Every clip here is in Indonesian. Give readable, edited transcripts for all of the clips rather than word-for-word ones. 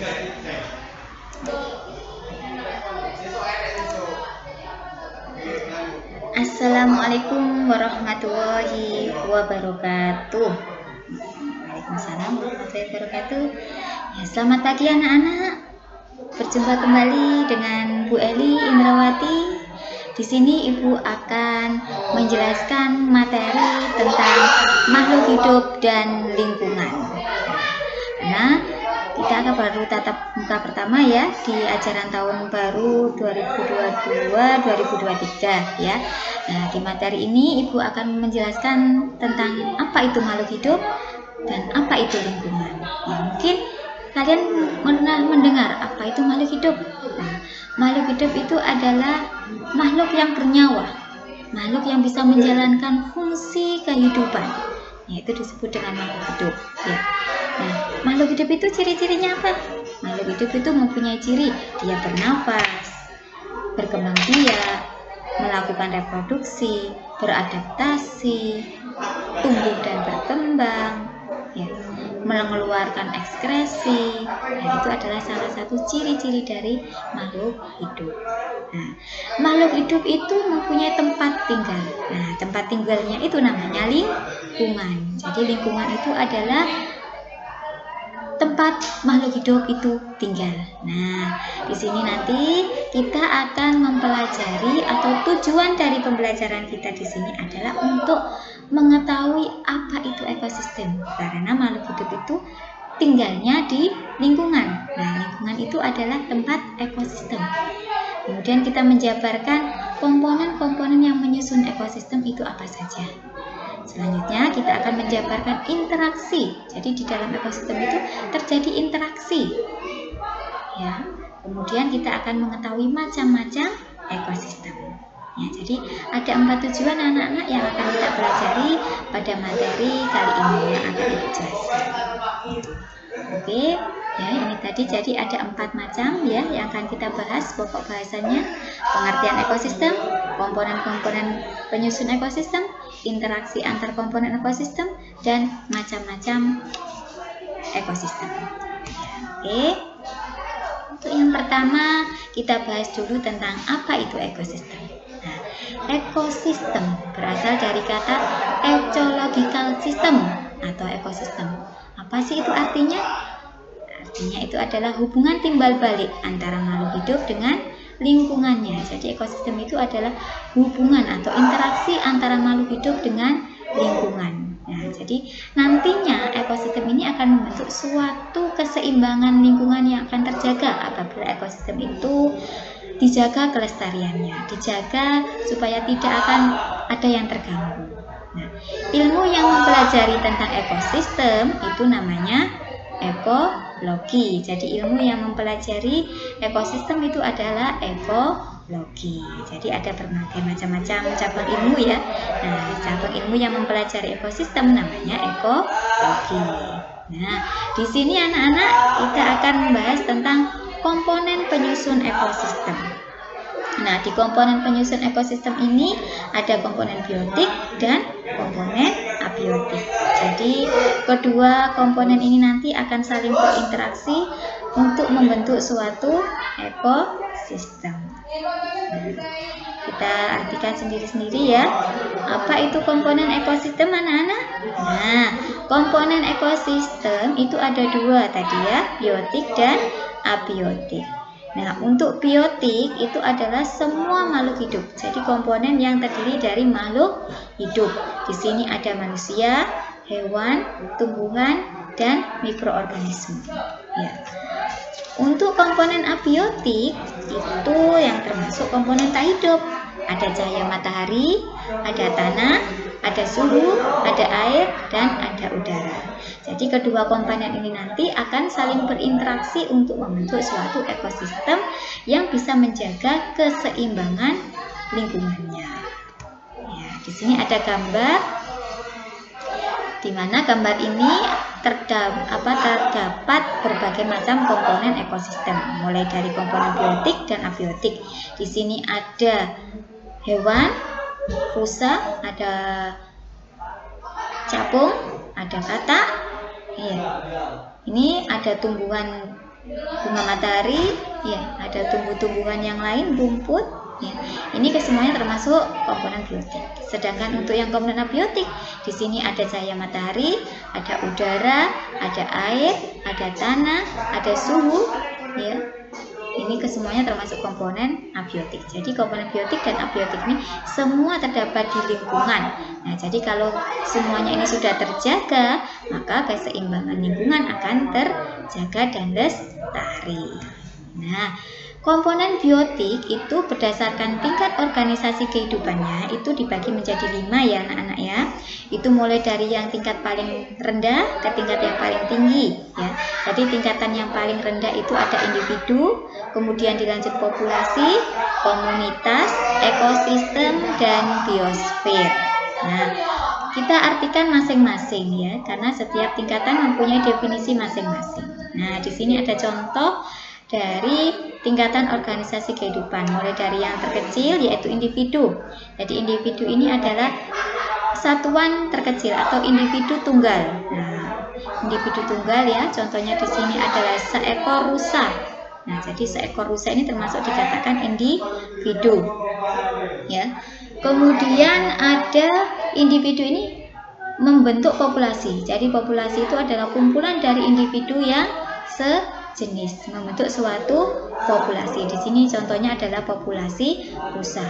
Assalamualaikum warahmatullahi wabarakatuh. Waalaikumsalam warahmatullahi wabarakatuh. Ya, selamat pagi anak-anak. Berjumpa kembali dengan Bu Eli Indrawati. Di sini Ibu akan menjelaskan materi tentang makhluk hidup dan lingkungan. Nah, kita akan baru tatap muka pertama ya di ajaran tahun baru 2022-2023 ya. Nah, di materi ini Ibu akan menjelaskan tentang apa itu makhluk hidup dan apa itu lingkungan. Ya, mungkin kalian pernah mendengar apa itu makhluk hidup. Nah, makhluk hidup itu adalah makhluk yang bernyawa, makhluk yang bisa menjalankan fungsi kehidupan, yaitu disebut dengan makhluk hidup ya. Nah, makhluk hidup itu ciri-cirinya apa? Makhluk hidup itu mempunyai ciri dia bernafas, berkembang biak, melakukan reproduksi, beradaptasi, tumbuh dan berkembang, ya, mengeluarkan ekskresi. Nah, itu adalah salah satu ciri-ciri dari makhluk hidup. Nah, makhluk hidup itu mempunyai tempat tinggal. Nah, tempat tinggalnya itu namanya lingkungan. Jadi lingkungan itu adalah tempat makhluk hidup itu tinggal. Nah, di sini nanti kita akan mempelajari atau tujuan dari pembelajaran kita di sini adalah untuk mengetahui apa itu ekosistem. Karena makhluk hidup itu tinggalnya di lingkungan. Nah, lingkungan itu adalah tempat ekosistem. Kemudian kita menjabarkan komponen-komponen yang menyusun ekosistem itu apa saja. Selanjutnya kita akan menjabarkan interaksi. Jadi di dalam ekosistem itu terjadi interaksi. Ya. Kemudian kita akan mengetahui macam-macam ekosistem. Ya, jadi ada 4 tujuan anak-anak yang akan kita pelajari pada materi kali ini yang akan Ibu jelaskan. Oke, ya ini tadi jadi ada 4 macam ya yang akan kita bahas pokok bahasanya. Pengertian ekosistem, komponen-komponen penyusun ekosistem, interaksi antar komponen ekosistem, dan macam-macam ekosistem. Oke, untuk yang pertama kita bahas dulu tentang apa itu ekosistem. Nah, ekosistem berasal dari kata ecological system atau ekosistem. Apa sih itu artinya? Artinya itu adalah hubungan timbal balik antara makhluk hidup dengan lingkungannya. Jadi ekosistem itu adalah hubungan atau interaksi antara makhluk hidup dengan lingkungan. Nah, jadi nantinya ekosistem ini akan membentuk suatu keseimbangan lingkungan yang akan terjaga apabila ekosistem itu dijaga kelestariannya, dijaga supaya tidak akan ada yang terganggu. Nah, ilmu yang mempelajari tentang ekosistem itu namanya ekologi. Jadi ilmu yang mempelajari ekosistem itu adalah ekologi. Jadi ada berbagai macam-macam cabang ilmu ya. Nah, cabang ilmu yang mempelajari ekosistem namanya ekologi. Nah, di sini anak-anak kita akan membahas tentang komponen penyusun ekosistem. Nah, di komponen penyusun ekosistem ini ada komponen biotik dan komponen abiotik. Jadi, kedua komponen ini nanti akan saling berinteraksi untuk membentuk suatu ekosistem. Nah, kita artikan sendiri-sendiri ya. Apa itu komponen ekosistem anak-anak? Nah, komponen ekosistem itu ada 2 tadi ya, biotik dan abiotik. Nah, untuk biotik itu adalah semua makhluk hidup. Jadi komponen yang terdiri dari makhluk hidup. Di sini ada manusia, hewan, tumbuhan, dan mikroorganisme. Ya. Untuk komponen abiotik itu yang termasuk komponen tak hidup. Ada cahaya matahari, ada tanah, ada suhu, ada air, dan ada udara. Jadi kedua komponen ini nanti akan saling berinteraksi untuk membentuk suatu ekosistem yang bisa menjaga keseimbangan lingkungannya. Ya, di sini ada gambar, di mana gambar ini terdapat berbagai macam komponen ekosistem, mulai dari komponen biotik dan abiotik. Di sini ada hewan, rusa, ada capung, ada katak. Iya. Ini ada tumbuhan bunga matahari, ya, ada tumbuh-tumbuhan yang lain, rumput, ya. Ini kesemuanya termasuk komponen biotik. Sedangkan untuk yang komponen abiotik, di sini ada cahaya matahari, ada udara, ada air, ada tanah, ada suhu, ya. Ini kesemuanya termasuk komponen abiotik. Jadi komponen biotik dan abiotik ini semua terdapat di lingkungan. Nah, jadi kalau semuanya ini sudah terjaga, maka keseimbangan lingkungan akan terjaga dan lestari. Nah, komponen biotik itu berdasarkan tingkat organisasi kehidupannya itu dibagi menjadi 5 ya anak-anak ya. Itu mulai dari yang tingkat paling rendah ke tingkat yang paling tinggi ya. Jadi tingkatan yang paling rendah itu ada individu, kemudian dilanjut populasi, komunitas, ekosistem, dan biosfer. Nah, kita artikan masing-masing ya, karena setiap tingkatan mempunyai definisi masing-masing. Nah, di sini ada contoh dari tingkatan organisasi kehidupan, mulai dari yang terkecil yaitu individu. Jadi individu ini adalah satuan terkecil atau individu tunggal. Nah, individu tunggal ya, contohnya di sini adalah seekor rusa. Nah, jadi seekor rusa ini termasuk dikatakan individu. Ya. Kemudian ada individu ini membentuk populasi. Jadi populasi itu adalah kumpulan dari individu yang sejenis membentuk suatu populasi. Di sini contohnya adalah populasi rusa.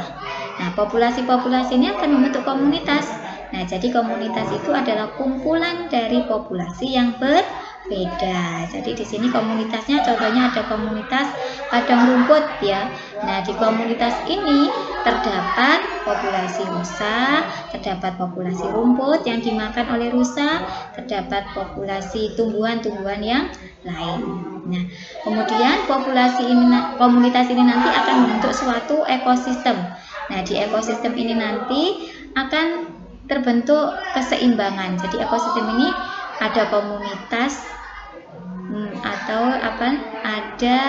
Nah, populasi-populasi ini akan membentuk komunitas. Nah, jadi komunitas itu adalah kumpulan dari populasi yang berbeda. Jadi di sini komunitasnya contohnya ada komunitas padang rumput ya. Nah, di komunitas ini terdapat populasi rusa, terdapat populasi rumput yang dimakan oleh rusa, terdapat populasi tumbuhan-tumbuhan yang lain. Nah, kemudian komunitas ini nanti akan membentuk suatu ekosistem. Nah, di ekosistem ini nanti akan terbentuk keseimbangan. Jadi ekosistem ini ada komunitas atau ada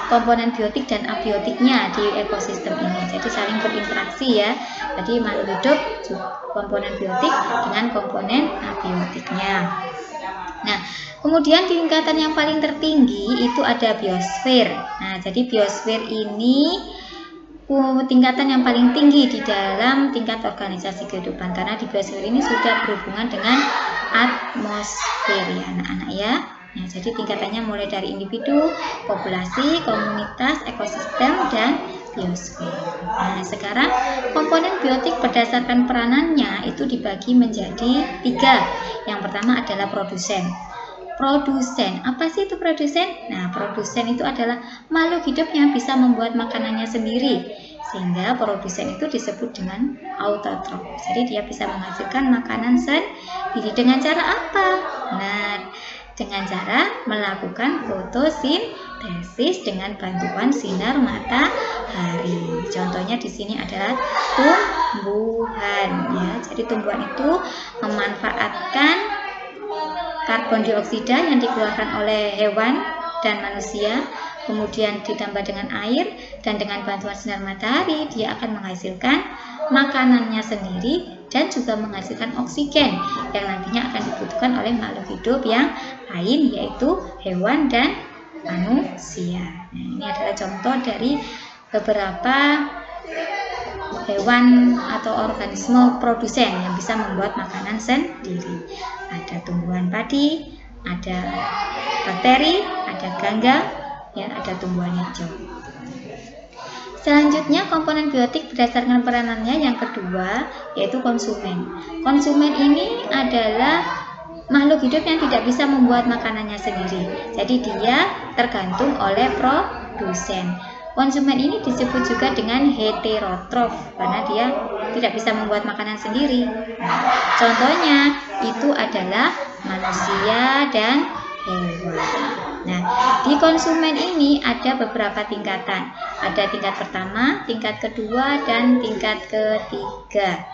komponen biotik dan abiotiknya di ekosistem ini. Jadi saling berinteraksi ya. Jadi makhluk hidup komponen biotik dengan komponen abiotiknya. Nah, kemudian tingkatan yang paling tertinggi itu ada biosfer. Nah, jadi biosfer ini tingkatan yang paling tinggi di dalam tingkat organisasi kehidupan, karena di biosfer ini sudah berhubungan dengan atmosfer ya anak-anak ya. Nah, jadi tingkatannya mulai dari individu, populasi, komunitas, ekosistem, dan biosfer. Nah, sekarang komponen biotik berdasarkan peranannya itu dibagi menjadi 3. Yang pertama adalah produsen. Produsen, apa sih itu produsen? Nah, produsen itu adalah makhluk hidup yang bisa membuat makanannya sendiri, sehingga produsen itu disebut dengan autotrof. Jadi dia bisa menghasilkan makanan sendiri. Dengan cara apa? Nah, dengan cara melakukan fotosintesis dengan bantuan sinar matahari. Contohnya di sini adalah tumbuhan ya. Jadi tumbuhan itu memanfaatkan karbon dioksida yang dikeluarkan oleh hewan dan manusia, kemudian ditambah dengan air dan dengan bantuan sinar matahari dia akan menghasilkan makanannya sendiri dan juga menghasilkan oksigen yang nantinya akan dibutuhkan oleh makhluk hidup yang lain yaitu hewan dan manusia. Nah, ini adalah contoh dari beberapa hewan atau organisme produsen yang bisa membuat makanan sendiri. Ada tumbuhan padi, ada bakteri, ada gangga, ya, ada tumbuhan hijau. Selanjutnya komponen biotik berdasarkan peranannya yang kedua yaitu konsumen. Konsumen ini adalah makhluk hidup yang tidak bisa membuat makanannya sendiri. Jadi dia tergantung oleh produsen. Konsumen ini disebut juga dengan heterotrof karena dia tidak bisa membuat makanan sendiri. Contohnya itu adalah manusia dan hewan. Nah, di konsumen ini ada beberapa tingkatan. Ada tingkat pertama, tingkat kedua, dan tingkat ketiga.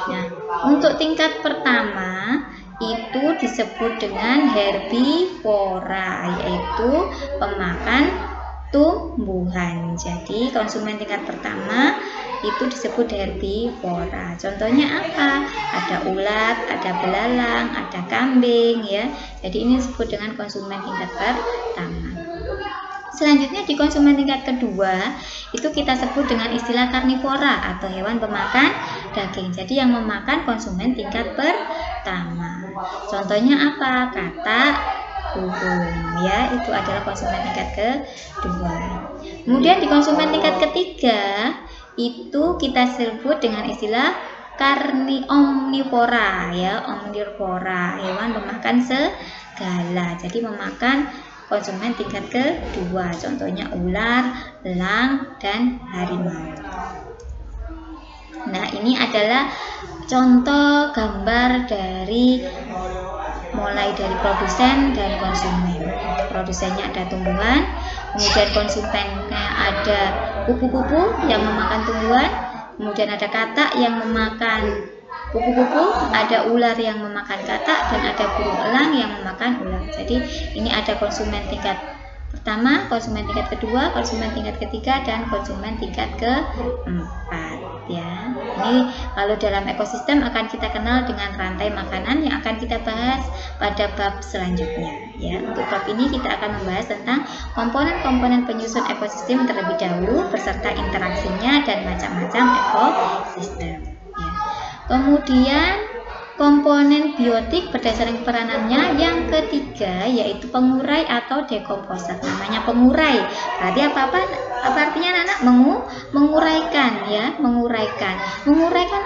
Nah, untuk tingkat pertama itu disebut dengan herbivora, yaitu pemakan tumbuhan. Jadi konsumen tingkat pertama itu disebut herbivora. Contohnya apa? Ada ulat, ada belalang, ada kambing ya. Jadi ini disebut dengan konsumen tingkat pertama. Selanjutnya di konsumen tingkat kedua itu kita sebut dengan istilah karnivora atau hewan pemakan daging. Jadi yang memakan konsumen tingkat pertama. Contohnya apa? Katak, burung, ya, itu adalah konsumen tingkat kedua. Kemudian di konsumen tingkat ketiga itu kita sebut dengan istilah omnivora, ya, omnivora, hewan pemakan segala. Jadi memakan konsumen tingkat kedua, contohnya ular, elang, dan harimau. Nah, ini adalah contoh gambar dari mulai dari produsen dan konsumen. Produsennya ada tumbuhan, kemudian konsumennya ada kupu-kupu yang memakan tumbuhan, kemudian ada katak yang memakan kupu-kupu, ada ular yang memakan katak, dan ada burung elang yang memakan ular. Jadi ini ada konsumen tingkat pertama, konsumen tingkat kedua, konsumen tingkat ketiga, dan konsumen tingkat keempat, ya. Ini kalau dalam ekosistem akan kita kenal dengan rantai makanan yang akan kita bahas pada bab selanjutnya, ya. Untuk bab ini kita akan membahas tentang komponen-komponen penyusun ekosistem terlebih dahulu beserta interaksinya dan macam-macam ekosistem, ya. Kemudian komponen biotik berdasarkan peranannya yang ketiga yaitu pengurai atau dekomposer. Namanya pengurai, berarti apa artinya anak? Menguraikan, ya, menguraikan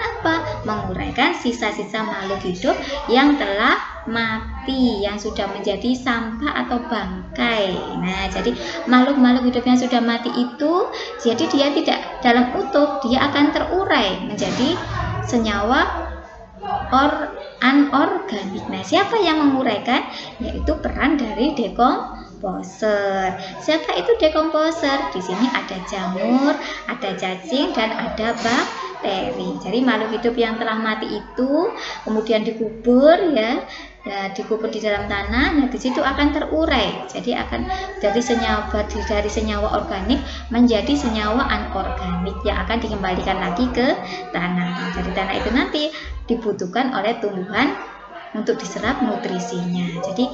apa? Menguraikan sisa-sisa makhluk hidup yang telah mati, yang sudah menjadi sampah atau bangkai. Nah, jadi makhluk-makhluk hidup yang sudah mati itu, jadi dia tidak dalam utuh, dia akan terurai menjadi senyawa anorganik. Nah, siapa yang menguraikan? Yaitu peran dari dekomposer. Siapa itu dekomposer? Di sini ada jamur, ada cacing, dan ada bakteri. Jadi makhluk hidup yang telah mati itu kemudian dikubur, ya. Nah, dikubur di dalam tanah, nah di situ akan terurai. Jadi akan dari senyawa organik menjadi senyawa anorganik yang akan dikembalikan lagi ke tanah. Dari tanah itu nanti dibutuhkan oleh tumbuhan untuk diserap nutrisinya. Jadi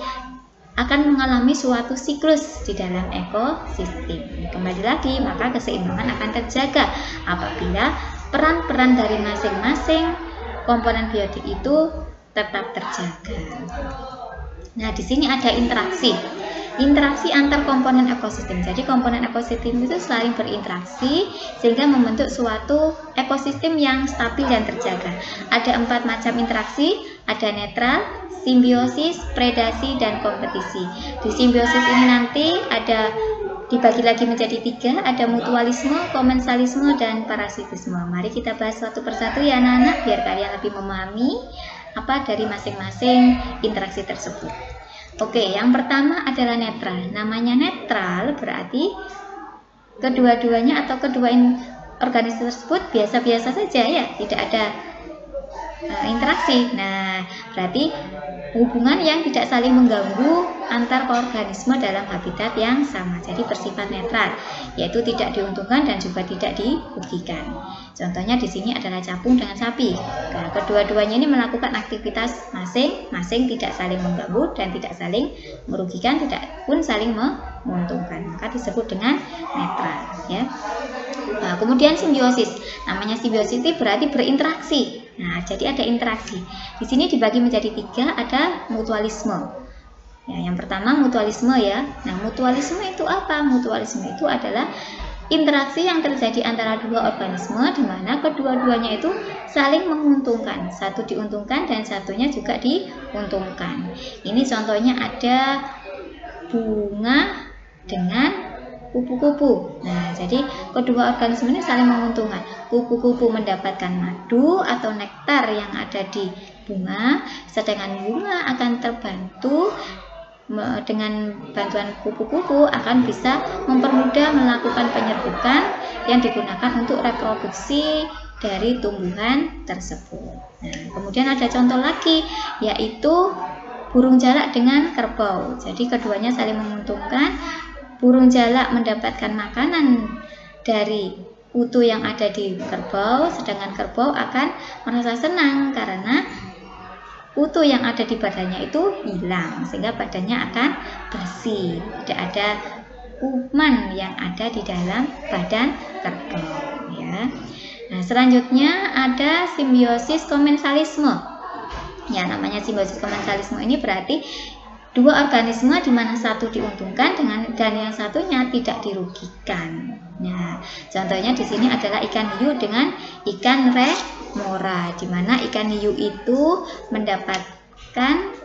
akan mengalami suatu siklus di dalam ekosistem. Kembali lagi, maka keseimbangan akan terjaga apabila peran-peran dari masing-masing komponen biotik itu tetap terjaga. Nah, di sini ada interaksi antar komponen ekosistem. Jadi komponen ekosistem itu saling berinteraksi sehingga membentuk suatu ekosistem yang stabil dan terjaga. Ada 4 macam interaksi, ada netral, simbiosis, predasi, dan kompetisi. Di simbiosis ini nanti ada dibagi lagi menjadi 3, ada mutualisme, komensalisme, dan parasitisme. Mari kita bahas satu persatu, ya anak-anak, biar kalian lebih memahami apa dari masing-masing interaksi tersebut. Oke, yang pertama adalah netral. Namanya netral berarti kedua-duanya atau kedua organisme tersebut biasa-biasa saja, ya, tidak ada interaksi. Nah, berarti hubungan yang tidak saling mengganggu antar organisme dalam habitat yang sama. Jadi bersifat netral, yaitu tidak diuntungkan dan juga tidak dirugikan. Contohnya di sini adalah capung dengan sapi. Nah, kedua-duanya ini melakukan aktivitas masing-masing, tidak saling mengganggu dan tidak saling merugikan, tidak pun saling menguntungkan. Maka disebut dengan netral, ya. Nah, kemudian simbiosis. Namanya simbiosis itu berarti berinteraksi. Nah, jadi ada interaksi. Di sini dibagi menjadi 3, ada mutualisme. Ya, yang pertama mutualisme, ya. Nah, mutualisme itu apa? Mutualisme itu adalah interaksi yang terjadi antara dua organisme di mana kedua-duanya itu saling menguntungkan. Satu diuntungkan dan satunya juga diuntungkan. Ini contohnya ada bunga dengan kupu-kupu. Nah, jadi kedua organisme ini saling menguntungkan. Kupu-kupu mendapatkan madu atau nektar yang ada di bunga, sedangkan bunga akan terbantu dengan bantuan kupu-kupu akan bisa mempermudah melakukan penyerbukan yang digunakan untuk reproduksi dari tumbuhan tersebut. Nah, kemudian ada contoh lagi, yaitu burung jalak dengan kerbau. Jadi keduanya saling menguntungkan. Burung jalak mendapatkan makanan dari utu yang ada di kerbau, sedangkan kerbau akan merasa senang karena utu yang ada di badannya itu hilang, sehingga badannya akan bersih, tidak ada kuman yang ada di dalam badan kerbau ya. Nah, selanjutnya ada simbiosis komensalisme. Ya, namanya simbiosis komensalisme ini berarti dua organisme di mana satu diuntungkan dan yang satunya tidak dirugikan. Nah, contohnya di sini adalah ikan hiu dengan ikan remora, di mana ikan hiu itu mendapatkan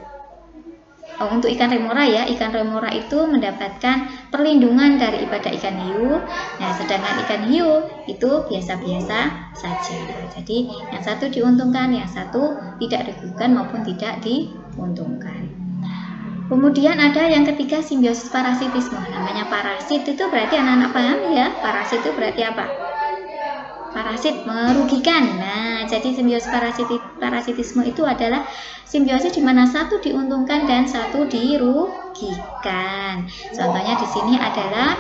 untuk ikan remora ya, ikan remora itu mendapatkan perlindungan daripada ikan hiu. Nah, sedangkan ikan hiu itu biasa-biasa saja. Jadi, yang satu diuntungkan, yang satu tidak dirugikan maupun tidak diuntungkan. Kemudian ada yang ketiga simbiosis parasitisme. Namanya parasit itu berarti anak-anak paham ya, parasit itu berarti apa? Parasit merugikan. Nah, jadi simbiosis parasitisme itu adalah simbiosis di mana satu diuntungkan dan satu dirugikan. Contohnya di sini adalah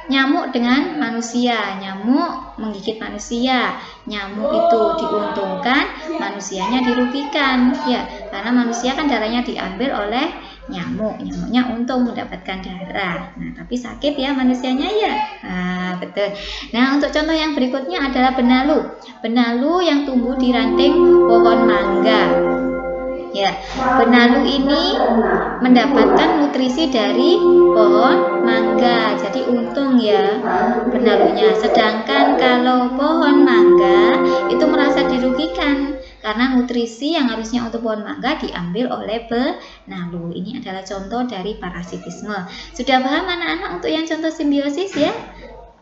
nyamuk dengan manusia. Nyamuk menggigit manusia. Nyamuk itu diuntungkan, manusianya dirugikan. Ya, karena manusia kan darahnya diambil oleh nyamuk. Nyamuknya untung mendapatkan darah. Nah, tapi sakit ya manusianya ya. Nah, betul. Nah, untuk contoh yang berikutnya adalah benalu. Benalu yang tumbuh di ranting pohon mangga. Ya, benalu ini mendapatkan nutrisi dari pohon mangga. Jadi untung ya benalunya. Sedangkan kalau pohon mangga itu merasa dirugikan karena nutrisi yang harusnya untuk pohon mangga diambil oleh benalu. Ini adalah contoh dari parasitisme. Sudah paham anak-anak untuk yang contoh simbiosis ya?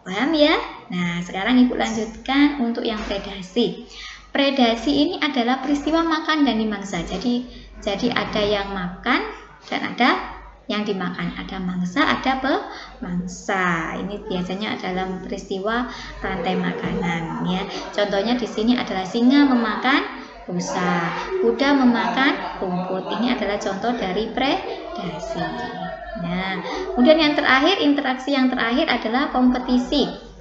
Paham ya? Nah, sekarang Ibu lanjutkan untuk yang predasi. Predasi ini adalah peristiwa makan dan dimangsa. Jadi ada yang makan dan ada yang dimakan. Ada mangsa, ada pemangsa. Ini biasanya adalah peristiwa rantai makanan ya. Contohnya di sini adalah singa memakan rusa, kuda memakan rumput. Ini adalah contoh dari predasi. Nah, kemudian yang terakhir, interaksi yang terakhir adalah kompetisi.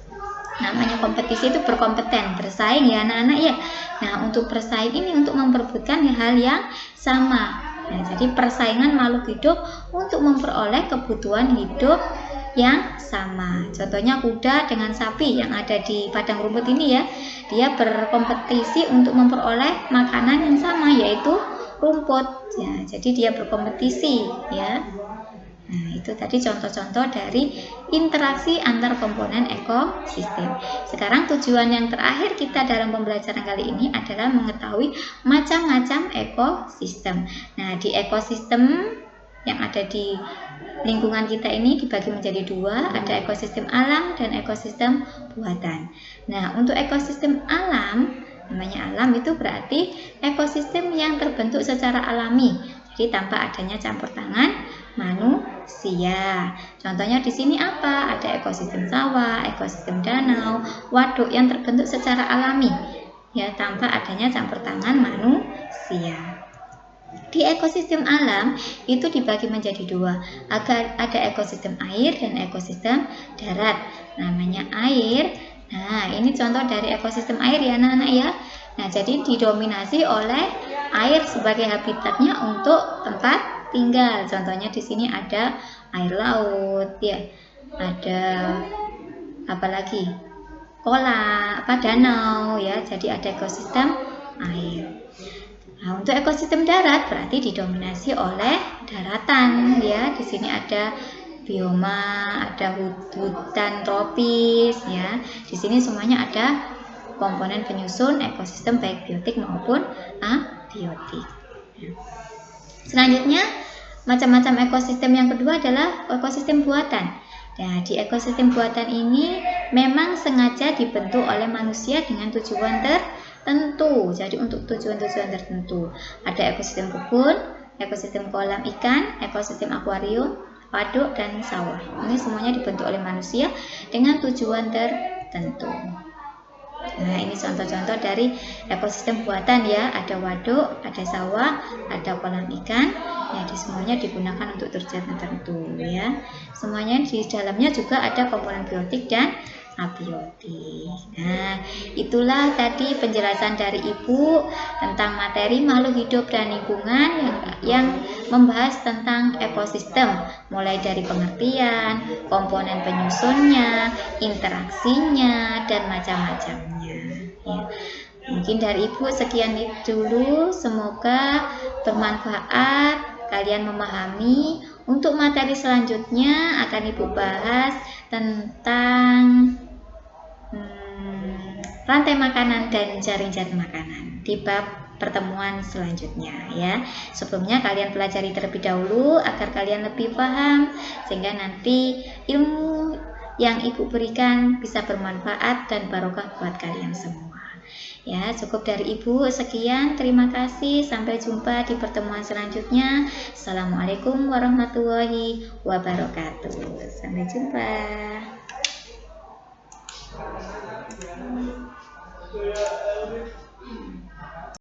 Namanya kompetisi itu berkompeten, bersaing ya anak-anak ya. Nah, untuk bersaing ini untuk memperebutkan hal yang sama. Nah, jadi persaingan makhluk hidup untuk memperoleh kebutuhan hidup yang sama. Contohnya kuda dengan sapi yang ada di padang rumput ini ya. Dia berkompetisi untuk memperoleh makanan yang sama yaitu rumput. Ya, jadi dia berkompetisi ya. Nah, itu tadi contoh-contoh dari interaksi antar komponen ekosistem. Sekarang tujuan yang terakhir kita dalam pembelajaran kali ini adalah mengetahui macam-macam ekosistem. Nah, di ekosistem yang ada di lingkungan kita ini dibagi menjadi dua, ada ekosistem alam dan ekosistem buatan. Nah, untuk ekosistem alam, namanya alam itu berarti ekosistem yang terbentuk secara alami, jadi tanpa adanya campur tangan manusia. Contohnya di sini apa? Ada ekosistem sawah, ekosistem danau, waduk yang terbentuk secara alami, ya tanpa adanya campur tangan manusia. Di ekosistem alam itu dibagi menjadi dua, ada ekosistem air dan ekosistem darat. Namanya air. Nah, ini contoh dari ekosistem air ya anak-anak ya. Nah, jadi didominasi oleh air sebagai habitatnya untuk tempat tinggal. Contohnya di sini ada air laut ya. Ada apa lagi? Kolam, danau ya. Jadi ada ekosistem air. Nah, untuk ekosistem darat berarti didominasi oleh daratan ya. Di sini ada bioma, ada hutan tropis ya. Di sini semuanya ada komponen penyusun ekosistem baik biotik maupun abiotik. Selanjutnya, macam-macam ekosistem yang kedua adalah ekosistem buatan. Nah, di ekosistem buatan ini memang sengaja dibentuk oleh manusia dengan tujuan tertentu. Jadi untuk tujuan-tujuan tertentu. Ada ekosistem kebun, ekosistem kolam ikan, ekosistem akuarium, waduk, dan sawah. Ini semuanya dibentuk oleh manusia dengan tujuan tertentu. Nah, ini contoh-contoh dari ekosistem buatan ya. Ada waduk, ada sawah, ada kolam ikan. Ya, semuanya digunakan untuk tujuan tertentu ya. Semuanya di dalamnya juga ada komponen biotik dan abiotik. Nah, itulah tadi penjelasan dari Ibu tentang materi makhluk hidup dan lingkungan yang membahas tentang ekosistem, mulai dari pengertian, komponen penyusunnya, interaksinya, dan macam-macamnya. Ya. Mungkin dari Ibu sekian dulu, semoga bermanfaat, kalian memahami. Untuk materi selanjutnya akan Ibu bahas tentang rantai makanan dan jaring-jaring makanan di bab pertemuan selanjutnya ya. Sebelumnya kalian pelajari terlebih dahulu agar kalian lebih paham, sehingga nanti ilmu yang Ibu berikan bisa bermanfaat dan barokah buat kalian semua. Ya, cukup dari Ibu. Sekian, terima kasih. Sampai jumpa di pertemuan selanjutnya. Assalamualaikum warahmatullahi wabarakatuh. Sampai jumpa.